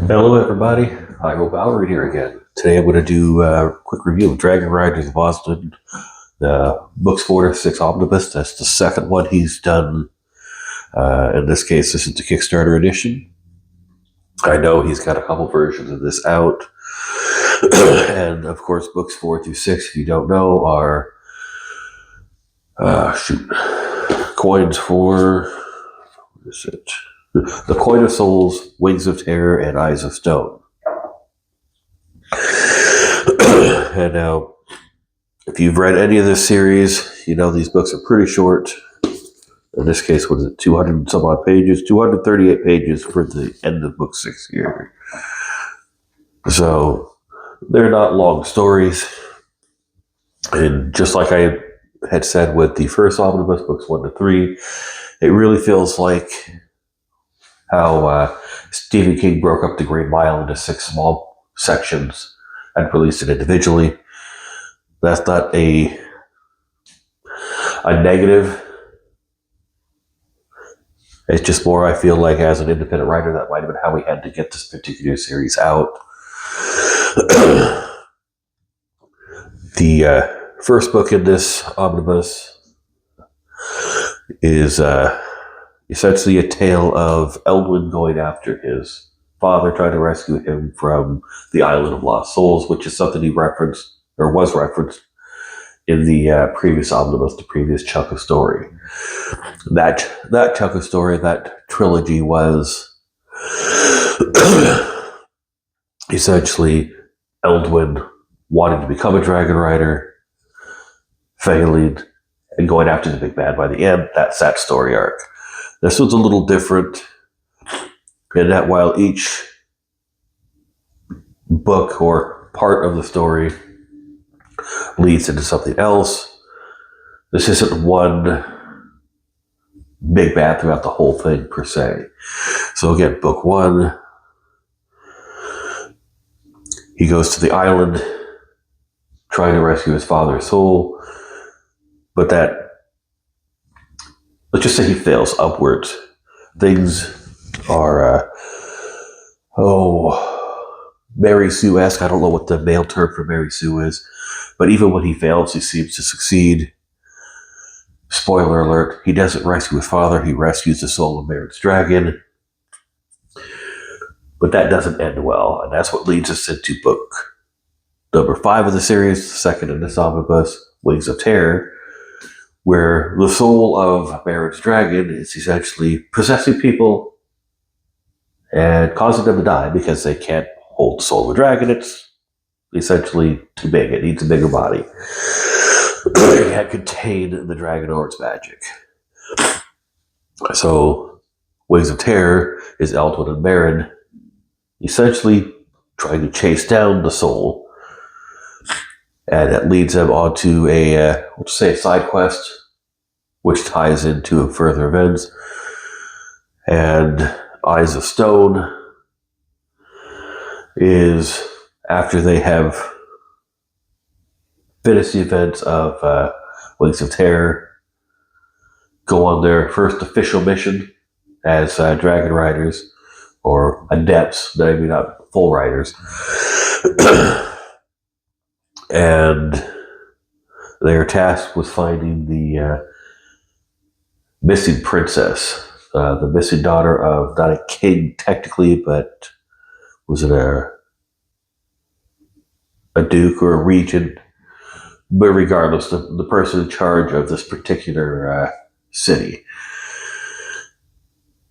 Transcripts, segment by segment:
Hello, everybody. I hope Albert here again. Today I'm going to do a quick review of Dragon Riders of Osnen, the Books 4 to 6 Omnibus. That's the second one he's done. In this case, this is the Kickstarter edition. I know he's got a couple versions of this out. And, of course, Books 4 through 6, if you don't know, are coins for... What is it? The Coin of Souls, Wings of Terror, and Eyes of Stone. And now, if you've read any of this series, you know these books are pretty short. In this case, what is it, 200 and some odd pages? 238 pages for the end of book 6 here. So, they're not long stories. And just like I had said with the first omnibus, books 1 to 3, it really feels like how Stephen King broke up the Green Mile into 6 small sections and released it individually. That's not a negative. It's just more, I feel like, as an independent writer, that might have been how we had to get this particular series out. The first book in this omnibus is essentially a tale of Eldwin going after his father, trying to rescue him from the Island of Lost Souls, which is something he referenced, or was referenced, in the previous omnibus, the previous chunk of story. That chunk of story, that trilogy, was essentially Eldwin wanting to become a dragon rider, failing, and going after the big bad by the end. That's that story arc. This one's a little different in that while each book or part of the story leads into something else, this isn't one big bad throughout the whole thing per se. So again, book 1, he goes to the island trying to rescue his father's soul, but let's just say he fails upwards. Things are, Mary Sue-esque. I don't know what the male term for Mary Sue is, but even when he fails, he seems to succeed. Spoiler alert, he doesn't rescue his father, he rescues the soul of Merritt's dragon. But that doesn't end well, and that's what leads us into book number 5 of the series, the second in this omnibus, Wings of Terror, where the soul of Merritt's dragon is essentially possessing people and causing them to die because they can't hold the soul of a dragon. It's essentially too big. It needs a bigger body. It can't contain the dragon or its magic. So, Wings of Terror is Eldwin and Merrin essentially trying to chase down the soul, and that leads them onto a side quest, which ties into further events. And Eyes of Stone is after they have finished the events of Wings of Terror, go on their first official mission as dragon riders, or adepts, maybe not full riders. And they are tasked with finding the missing princess, the missing daughter of not a king technically, but was it a duke or a regent? But regardless, the person in charge of this particular city.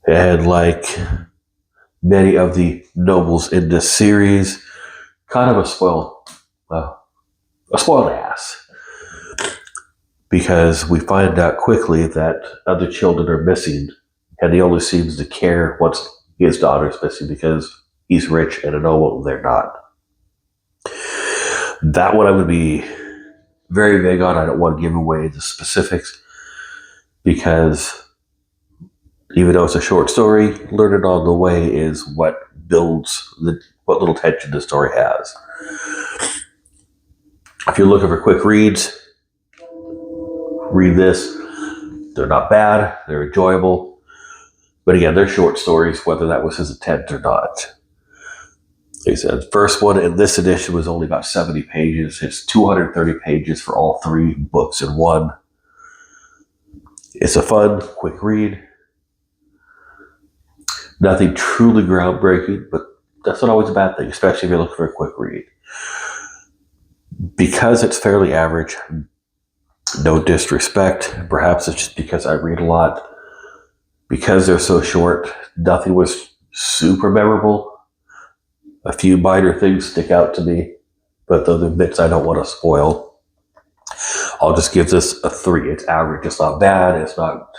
And like many of the nobles in this series, kind of a spoiled ass. Because we find out quickly that other children are missing, and he only seems to care once his daughter's missing because he's rich and a noble and they're not. That one I would be very vague on. I don't want to give away the specifics because even though it's a short story, learning on the way is what builds what little tension the story has. If you're looking for quick reads, read this. They're not bad. They're enjoyable. But again, they're short stories, whether that was his intent or not. He said, first one in this edition was only about 70 pages. It's 230 pages for all 3 books in one. It's a fun, quick read. Nothing truly groundbreaking, but that's not always a bad thing, especially if you're looking for a quick read. Because it's fairly average, no disrespect, perhaps it's just because I read a lot. Because they're so short, nothing was super memorable. A few minor things stick out to me, but the other bits I don't want to spoil. I'll just give this a 3. It's average. It's not bad. It's not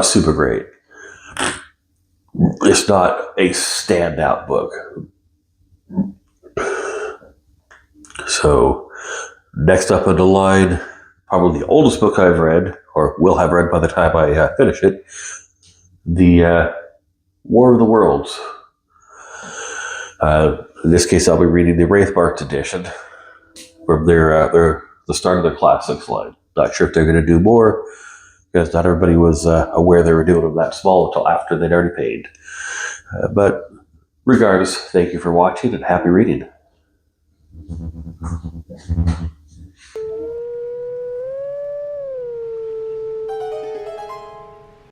super great. It's not a standout book. So, next up on the line, probably the oldest book I've read, or will have read by the time I finish it, the War of the Worlds. In this case, I'll be reading the Wraithmarked edition from the start of their classics line. Not sure if they're going to do more, because not everybody was aware they were doing them that small until after they'd already paid. But regardless, thank you for watching and happy reading.